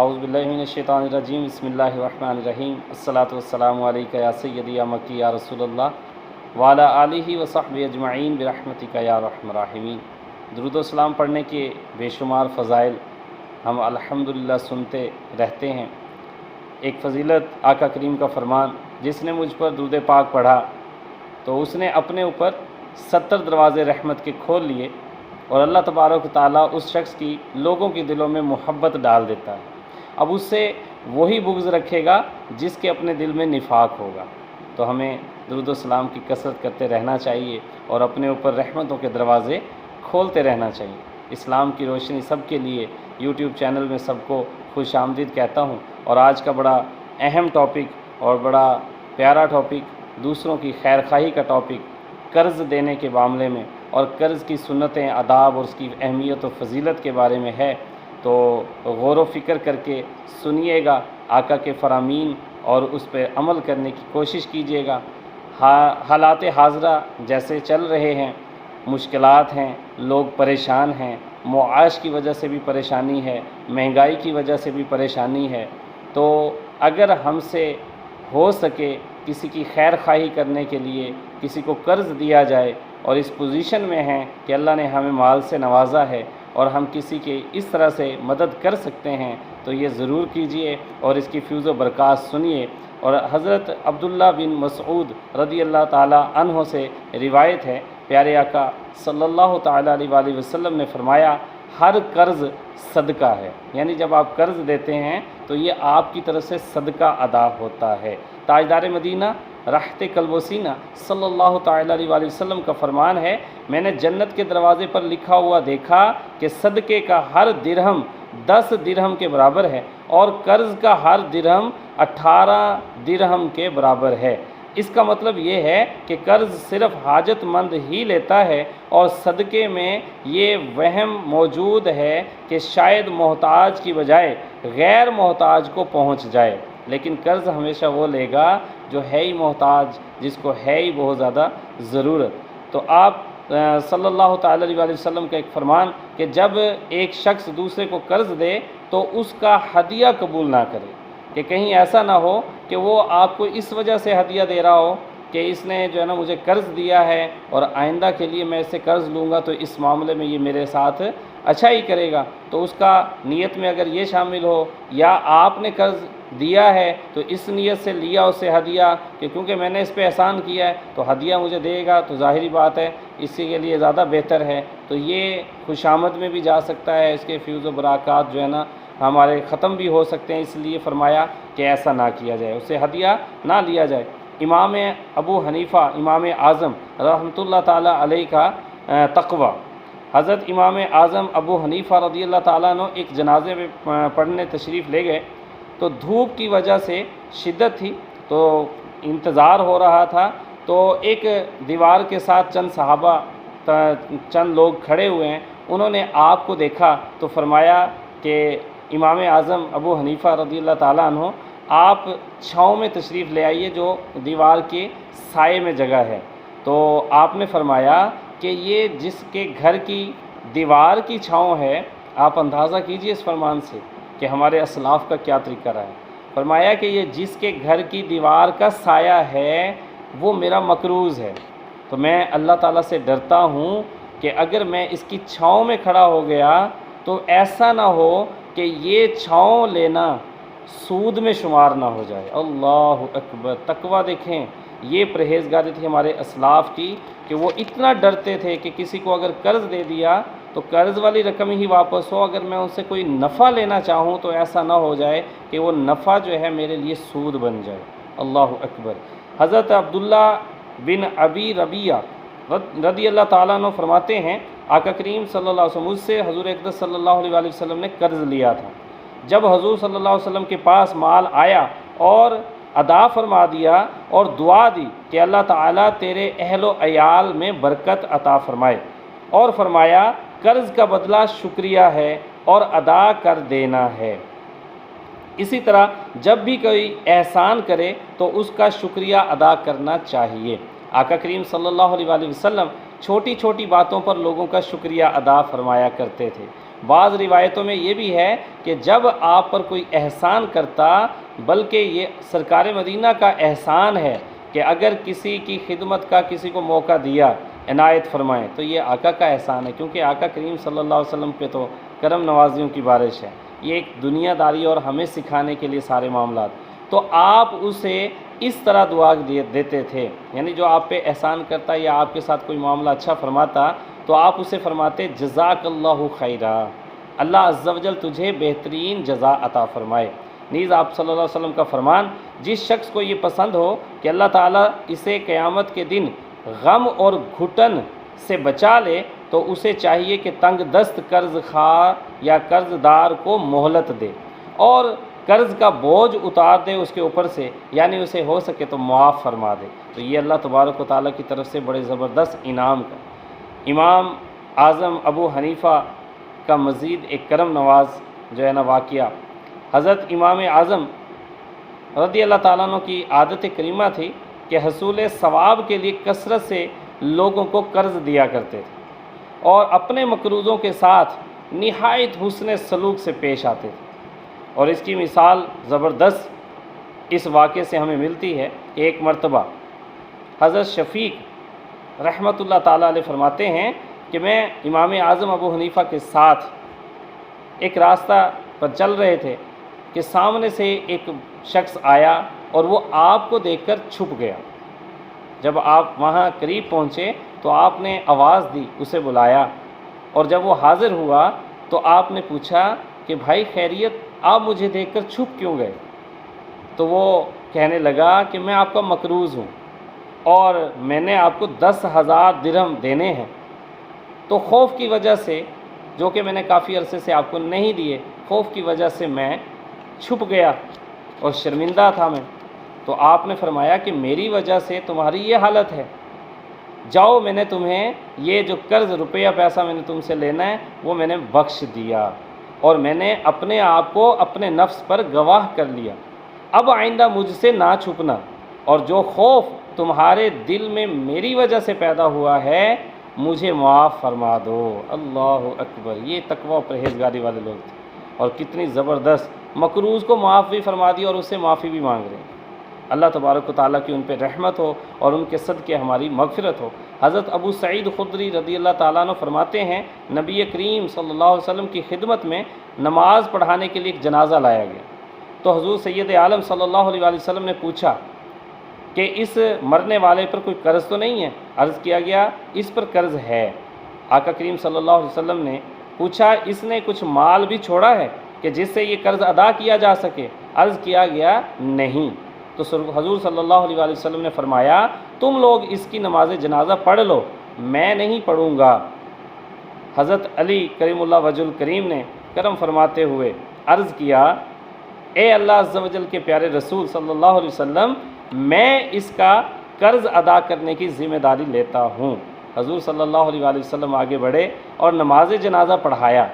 اعوذ باللہ من الشیطان الرجیم بسم اللہ الرحمن الرحیم الصلاۃ والسلام علیکہ یا سیدی یا مکی یا رسول اللہ وعلی آلہ وصحبہ اجمعین برحمتک یا ارحم الراحمین۔ درود و سلام پڑھنے کے بے شمار فضائل ہم الحمدللہ سنتے رہتے ہیں۔ ایک فضیلت آقا کریم کا فرمان، جس نے مجھ پر درود پاک پڑھا تو اس نے اپنے اوپر 70 دروازے رحمت کے کھول لیے، اور اللہ تبارک و تعالیٰ اس شخص کی لوگوں کے دلوں میں محبت ڈال دیتا ہے۔ اب اس سے وہی بغض رکھے گا جس کے اپنے دل میں نفاق ہوگا۔ تو ہمیں درود و سلام کی کثرت کرتے رہنا چاہیے اور اپنے اوپر رحمتوں کے دروازے کھولتے رہنا چاہیے۔ اسلام کی روشنی سب کے لیے یوٹیوب چینل میں سب کو خوش آمدید کہتا ہوں، اور آج کا بڑا اہم ٹاپک اور بڑا پیارا ٹاپک، دوسروں کی خیر خواہی کا ٹاپک، قرض دینے کے معاملے میں اور قرض کی سنتیں، آداب اور اس کی اہمیت و فضیلت کے بارے میں ہے۔ تو غور و فکر کر کے سنیے گا، آقا کے فرامین اور اس پہ عمل کرنے کی کوشش کیجیے گا۔ حالات حاضرہ جیسے چل رہے ہیں، مشکلات ہیں، لوگ پریشان ہیں، معاش کی وجہ سے بھی پریشانی ہے، مہنگائی کی وجہ سے بھی پریشانی ہے۔ تو اگر ہم سے ہو سکے کسی کی خیر خواہی کرنے کے لیے کسی کو قرض دیا جائے، اور اس پوزیشن میں ہیں کہ اللہ نے ہمیں مال سے نوازا ہے اور ہم کسی کی اس طرح سے مدد کر سکتے ہیں، تو یہ ضرور کیجئے اور اس کی فیض و برکات سنیے۔ اور حضرت عبداللہ بن مسعود رضی اللہ تعالی عنہ سے روایت ہے، پیارے آقا صلی اللہ تعالی علیہ وآلہ وسلم نے فرمایا، ہر قرض صدقہ ہے، یعنی جب آپ قرض دیتے ہیں تو یہ آپ کی طرف سے صدقہ ادا ہوتا ہے۔ تاجدار مدینہ راحت قلب و سینہ صلی اللہ تعالی علیہ وآلہ وسلم کا فرمان ہے، میں نے جنت کے دروازے پر لکھا ہوا دیکھا کہ صدقے کا ہر درہم 10 درہم کے برابر ہے، اور قرض کا ہر درہم 18 درہم کے برابر ہے۔ اس کا مطلب یہ ہے کہ قرض صرف حاجت مند ہی لیتا ہے، اور صدقے میں یہ وہم موجود ہے کہ شاید محتاج کی بجائے غیر محتاج کو پہنچ جائے، لیکن قرض ہمیشہ وہ لے گا جو ہے ہی محتاج، جس کو ہے ہی بہت زیادہ ضرورت۔ تو آپ صلی اللہ تعالی علیہ وآلہ وسلم کا ایک فرمان کہ جب ایک شخص دوسرے کو قرض دے تو اس کا ہدیہ قبول نہ کرے، کہ کہیں ایسا نہ ہو کہ وہ آپ کو اس وجہ سے ہدیہ دے رہا ہو کہ اس نے جو ہے نا مجھے قرض دیا ہے اور آئندہ کے لیے میں اس سے قرض لوں گا تو اس معاملے میں یہ میرے ساتھ اچھا ہی کرے گا، تو اس کا نیت میں اگر یہ شامل ہو، یا آپ نے قرض دیا ہے تو اس نیت سے لیا اس سے ہدیہ کہ کیونکہ میں نے اس پہ احسان کیا ہے تو ہدیہ مجھے دے گا، تو ظاہری بات ہے اسی کے لیے زیادہ بہتر ہے، تو یہ خوش آمد میں بھی جا سکتا ہے، اس کے فیض و برکات جو ہے نا ہمارے ختم بھی ہو سکتے ہیں، اس لیے فرمایا کہ ایسا نہ کیا جائے، اس سے ہدیہ نہ لیا جائے۔ امام ابو حنیفہ امام اعظم رحمۃ اللہ تعالی علیہ کا تقوی، حضرت امام اعظم ابو حنیفہ رضی اللہ تعالیٰ عنہ ایک جنازے میں پڑھنے تشریف لے گئے، تو دھوپ کی وجہ سے شدت تھی، تو انتظار ہو رہا تھا، تو ایک دیوار کے ساتھ چند صحابہ چند لوگ کھڑے ہوئے ہیں، انہوں نے آپ کو دیکھا تو فرمایا کہ امام اعظم ابو حنیفہ رضی اللہ تعالیٰ عنہ، آپ چھاؤں میں تشریف لے آئیے جو دیوار کے سائے میں جگہ ہے۔ تو آپ نے فرمایا کہ یہ جس کے گھر کی دیوار کی چھاؤں ہے، آپ اندازہ کیجئے اس فرمان سے کہ ہمارے اسلاف کا کیا طریقہ رہا ہے۔ فرمایا کہ یہ جس کے گھر کی دیوار کا سایہ ہے وہ میرا مقروض ہے، تو میں اللہ تعالیٰ سے ڈرتا ہوں کہ اگر میں اس کی چھاؤں میں کھڑا ہو گیا تو ایسا نہ ہو کہ یہ چھاؤں لینا سود میں شمار نہ ہو جائے۔ اللہ اکبر! تقوی دیکھیں، یہ پرہیزگاری تھی ہمارے اسلاف کی کہ وہ اتنا ڈرتے تھے کہ کسی کو اگر قرض دے دیا تو قرض والی رقم ہی واپس ہو، اگر میں ان سے کوئی نفع لینا چاہوں تو ایسا نہ ہو جائے کہ وہ نفع جو ہے میرے لیے سود بن جائے۔ اللہ اکبر! حضرت عبداللہ بن ابی ربیعہ رضی اللہ تعالیٰ عنہ فرماتے ہیں، آقا کریم صلی اللہ علیہ وسلم مجھ سے حضور اقدس صلی اللہ علیہ وآلہ وسلم نے قرض لیا تھا، جب حضور صلی اللہ علیہ وسلم کے پاس مال آیا اور ادا فرما دیا اور دعا دی کہ اللہ تعالیٰ تیرے اہل و عیال میں برکت عطا فرمائے، اور فرمایا قرض کا بدلہ شکریہ ہے اور ادا کر دینا ہے۔ اسی طرح جب بھی کوئی احسان کرے تو اس کا شکریہ ادا کرنا چاہیے۔ آقا کریم صلی اللہ علیہ وآلہ وسلم چھوٹی چھوٹی باتوں پر لوگوں کا شکریہ ادا فرمایا کرتے تھے۔ بعض روایتوں میں یہ بھی ہے کہ جب آپ پر کوئی احسان کرتا، بلکہ یہ سرکار مدینہ کا احسان ہے کہ اگر کسی کی خدمت کا کسی کو موقع دیا عنایت فرمائیں تو یہ آقا کا احسان ہے، کیونکہ آقا کریم صلی اللہ علیہ وسلم پہ تو کرم نوازیوں کی بارش ہے۔ یہ ایک دنیا داری اور ہمیں سکھانے کے لیے سارے معاملات، تو آپ اسے اس طرح دعا دیتے تھے، یعنی جو آپ پہ احسان کرتا یا آپ کے ساتھ کوئی معاملہ اچھا فرماتا تو آپ اسے فرماتے جزاک اللہ خیرا، اللہ عز و جل تجھے بہترین جزا عطا فرمائے۔ نیز آپ صلی اللہ علیہ وسلم کا فرمان، جس شخص کو یہ پسند ہو کہ اللہ تعالیٰ اسے قیامت کے دن غم اور گھٹن سے بچا لے تو اسے چاہیے کہ تنگ دست قرض خواہ یا قرض دار کو مہلت دے اور قرض کا بوجھ اتار دے اس کے اوپر سے، یعنی اسے ہو سکے تو معاف فرما دے۔ تو یہ اللہ تبارک و تعالیٰ کی طرف سے بڑے زبردست انعام کا۔ امام اعظم ابو حنیفہ کا مزید ایک کرم نواز جو ہے نا واقعہ، حضرت امام اعظم رضی اللہ تعالیٰ عنہ کی عادت کریمہ تھی کہ حصول ثواب کے لیے کثرت سے لوگوں کو قرض دیا کرتے تھے اور اپنے مقروضوں کے ساتھ نہایت حسن سلوک سے پیش آتے تھے، اور اس کی مثال زبردست اس واقعے سے ہمیں ملتی ہے کہ ایک مرتبہ حضرت شفیق رحمۃ اللہ تعالیٰ علیہ فرماتے ہیں کہ میں امام اعظم ابو حنیفہ کے ساتھ ایک راستہ پر چل رہے تھے کہ سامنے سے ایک شخص آیا اور وہ آپ کو دیکھ کر چھپ گیا۔ جب آپ وہاں قریب پہنچے تو آپ نے آواز دی، اسے بلایا، اور جب وہ حاضر ہوا تو آپ نے پوچھا کہ بھائی خیریت، آپ مجھے دیکھ کر چھپ کیوں گئے؟ تو وہ کہنے لگا کہ میں آپ کا مقروض ہوں اور میں نے آپ کو 10,000 درہم دینے ہیں، تو خوف کی وجہ سے، جو کہ میں نے کافی عرصے سے آپ کو نہیں دیے، خوف کی وجہ سے میں چھپ گیا اور شرمندہ تھا میں۔ تو آپ نے فرمایا کہ میری وجہ سے تمہاری یہ حالت ہے، جاؤ میں نے تمہیں یہ جو قرض روپیہ پیسہ میں نے تم سے لینا ہے وہ میں نے بخش دیا، اور میں نے اپنے آپ کو اپنے نفس پر گواہ کر لیا، اب آئندہ مجھ سے نہ چھپنا، اور جو خوف تمہارے دل میں میری وجہ سے پیدا ہوا ہے مجھے معاف فرما دو۔ اللہ اکبر، یہ تقوی و پرہیزگاری والے لوگ تھے، اور کتنی زبردست، مقروض کو معاف بھی فرما دی اور اس سے معافی بھی مانگ رہے ہیں۔ اللہ تبارک و تعالیٰ کی ان پہ رحمت ہو اور ان کے صدقے ہماری مغفرت ہو۔ حضرت ابو سعید خدری رضی اللہ تعالیٰ عنہ فرماتے ہیں نبی کریم صلی اللہ علیہ وسلم کی خدمت میں نماز پڑھانے کے لیے ایک جنازہ لایا گیا، تو حضور سید عالم صلی اللہ علیہ وسلم نے پوچھا کہ اس مرنے والے پر کوئی قرض تو نہیں ہے؟ عرض کیا گیا اس پر قرض ہے۔ آقا کریم صلی اللہ علیہ وسلم نے پوچھا اس نے کچھ مال بھی چھوڑا ہے کہ جس سے یہ قرض ادا کیا جا سکے؟ عرض کیا گیا نہیں۔ تو حضور صلی اللہ علیہ وسلم نے فرمایا تم لوگ اس کی نماز جنازہ پڑھ لو، میں نہیں پڑھوں گا۔ حضرت علی کریم اللہ وجہ الکریم نے کرم فرماتے ہوئے عرض کیا اے اللہ عز و جل کے پیارے رسول صلی اللہ علیہ وسلم، میں اس کا قرض ادا کرنے کی ذمہ داری لیتا ہوں۔ حضور صلی اللہ علیہ وسلم آگے بڑھے اور نماز جنازہ پڑھایا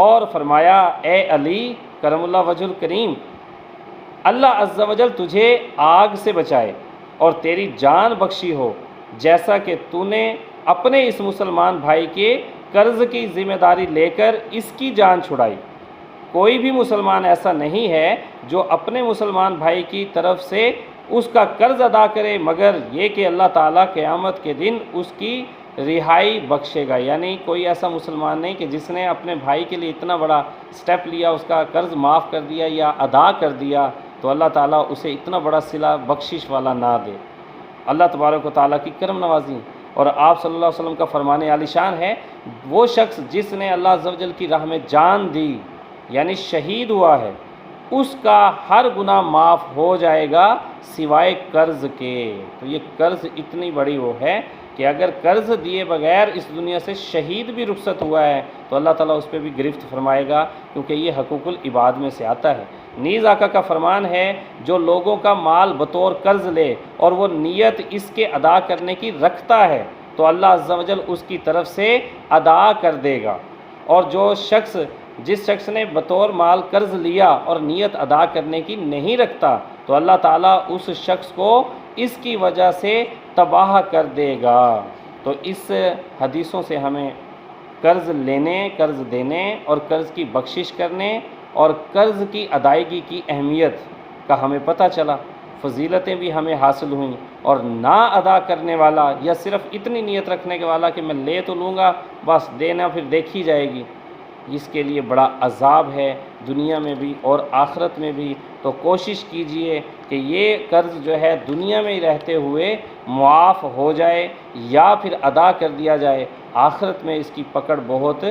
اور فرمایا اے علی کرم اللہ وجہ الکریم، اللہ عز و جل تجھے آگ سے بچائے اور تیری جان بخشی ہو، جیسا کہ تو نے اپنے اس مسلمان بھائی کے قرض کی ذمہ داری لے کر اس کی جان چھڑائی۔ کوئی بھی مسلمان ایسا نہیں ہے جو اپنے مسلمان بھائی کی طرف سے اس کا قرض ادا کرے مگر یہ کہ اللہ تعالیٰ قیامت کے دن اس کی رہائی بخشے گا۔ یعنی کوئی ایسا مسلمان نہیں کہ جس نے اپنے بھائی کے لیے اتنا بڑا سٹیپ لیا، اس کا قرض معاف کر دیا یا ادا کر دیا تو اللہ تعالیٰ اسے اتنا بڑا صلہ بخشش والا نہ دے۔ اللہ تبارک و تعالیٰ کی کرم نوازی اور آپ صلی اللہ علیہ وسلم کا فرمان عالی شان ہے، وہ شخص جس نے اللہ عز و جل کی راہ میں جان دی یعنی شہید ہوا ہے، اس کا ہر گناہ معاف ہو جائے گا سوائے قرض کے۔ تو یہ قرض اتنی بڑی وہ ہے کہ اگر قرض دیے بغیر اس دنیا سے شہید بھی رخصت ہوا ہے تو اللہ تعالیٰ اس پہ بھی گرفت فرمائے گا، کیونکہ یہ حقوق العباد میں سے آتا ہے۔ نیز آقا کا فرمان ہے جو لوگوں کا مال بطور قرض لے اور وہ نیت اس کے ادا کرنے کی رکھتا ہے تو اللہ عز و جل اس کی طرف سے ادا کر دے گا، اور جس شخص نے بطور مال قرض لیا اور نیت ادا کرنے کی نہیں رکھتا تو اللہ تعالیٰ اس شخص کو اس کی وجہ سے تباہ کر دے گا۔ تو اس حدیثوں سے ہمیں قرض لینے، قرض دینے اور قرض کی بخشش کرنے اور قرض کی ادائیگی کی اہمیت کا ہمیں پتہ چلا، فضیلتیں بھی ہمیں حاصل ہوئیں، اور نہ ادا کرنے والا یا صرف اتنی نیت رکھنے کے والا کہ میں لے تو لوں گا بس دینا پھر دیکھی جائے گی، اس کے لیے بڑا عذاب ہے دنیا میں بھی اور آخرت میں بھی۔ تو کوشش کیجئے کہ یہ قرض جو ہے دنیا میں ہی رہتے ہوئے معاف ہو جائے یا پھر ادا کر دیا جائے، آخرت میں اس کی پکڑ بہت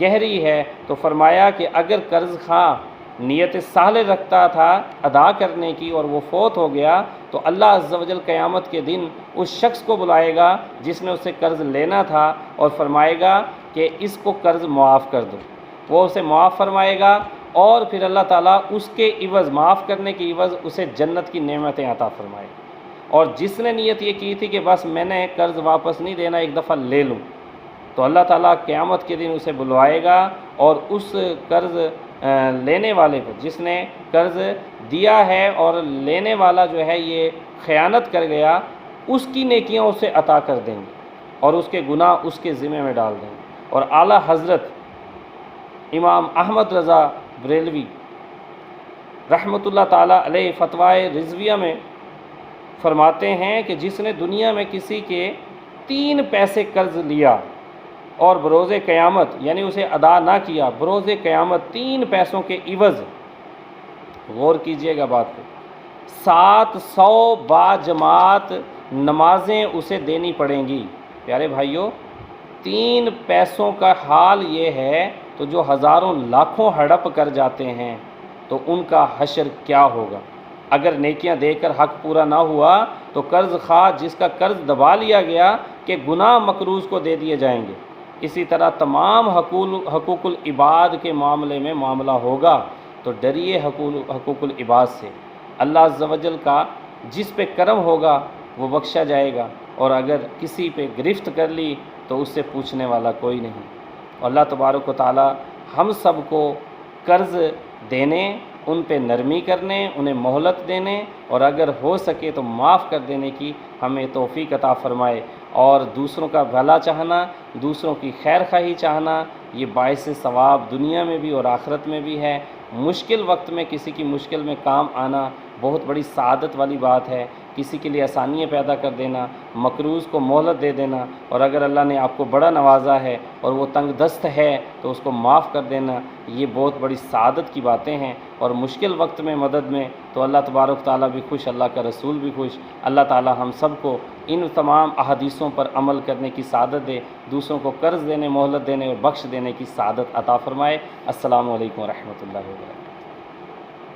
گہری ہے۔ تو فرمایا کہ اگر قرض خواہ نیت صالح رکھتا تھا ادا کرنے کی اور وہ فوت ہو گیا تو اللہ عز و جل قیامت کے دن اس شخص کو بلائے گا جس نے اسے قرض لینا تھا اور فرمائے گا کہ اس کو قرض معاف کر دو، وہ اسے معاف فرمائے گا، اور پھر اللہ تعالیٰ اس کے عوض، معاف کرنے کے عوض اسے جنت کی نعمتیں عطا فرمائے۔ اور جس نے نیت یہ کی تھی کہ بس میں نے قرض واپس نہیں دینا، ایک دفعہ لے لوں، تو اللہ تعالیٰ قیامت کے دن اسے بلوائے گا اور اس قرض لینے والے کو، جس نے قرض دیا ہے اور لینے والا جو ہے یہ خیانت کر گیا، اس کی نیکیاں اسے عطا کر دیں گے اور اس کے گناہ اس کے ذمہ میں ڈال دیں گے۔ اور اعلیٰ حضرت امام احمد رضا بریلوی رحمۃ اللہ تعالیٰ علیہ فتوائے رضویہ میں فرماتے ہیں کہ جس نے دنیا میں کسی کے 3 پیسے قرض لیا اور بروز قیامت یعنی اسے ادا نہ کیا، بروز قیامت 3 پیسوں کے عوض، غور کیجئے گا بات کو، 700 باجماعت نمازیں اسے دینی پڑیں گی۔ پیارے بھائیوں، 3 پیسوں کا حال یہ ہے تو جو ہزاروں لاکھوں ہڑپ کر جاتے ہیں تو ان کا حشر کیا ہوگا؟ اگر نیکیاں دے کر حق پورا نہ ہوا تو قرض خواہ جس کا قرض دبا لیا گیا کہ گناہ مقروض کو دے دیے جائیں گے، اسی طرح تمام حقوق العباد کے معاملے میں معاملہ ہوگا۔ تو ڈریے حقوق العباد سے، اللہ عز و جل کا جس پہ کرم ہوگا وہ بخشا جائے گا، اور اگر کسی پہ گرفت کر لی تو اس سے پوچھنے والا کوئی نہیں۔ اللہ تبارک و تعالی ہم سب کو قرض دینے، ان پہ نرمی کرنے، انہیں مہلت دینے، اور اگر ہو سکے تو معاف کر دینے کی ہمیں توفیق عطا فرمائے۔ اور دوسروں کا بھلا چاہنا، دوسروں کی خیر خواہی چاہنا، یہ باعث ثواب دنیا میں بھی اور آخرت میں بھی ہے۔ مشکل وقت میں کسی کی مشکل میں کام آنا بہت بڑی سعادت والی بات ہے، کسی کے لیے آسانیاں پیدا کر دینا، مقروض کو مہلت دے دینا، اور اگر اللہ نے آپ کو بڑا نوازا ہے اور وہ تنگ دست ہے تو اس کو معاف کر دینا، یہ بہت بڑی سعادت کی باتیں ہیں۔ اور مشکل وقت میں مدد میں تو اللہ تبارک تعالیٰ بھی خوش، اللہ کا رسول بھی خوش۔ اللہ تعالیٰ ہم سب کو ان تمام احادیثوں پر عمل کرنے کی سعادت دے، دوسروں کو قرض دینے، مہلت دینے اور بخش دینے کی سعادت عطا فرمائے۔ السلام علیکم ورحمۃ اللہ وبرکاتہ۔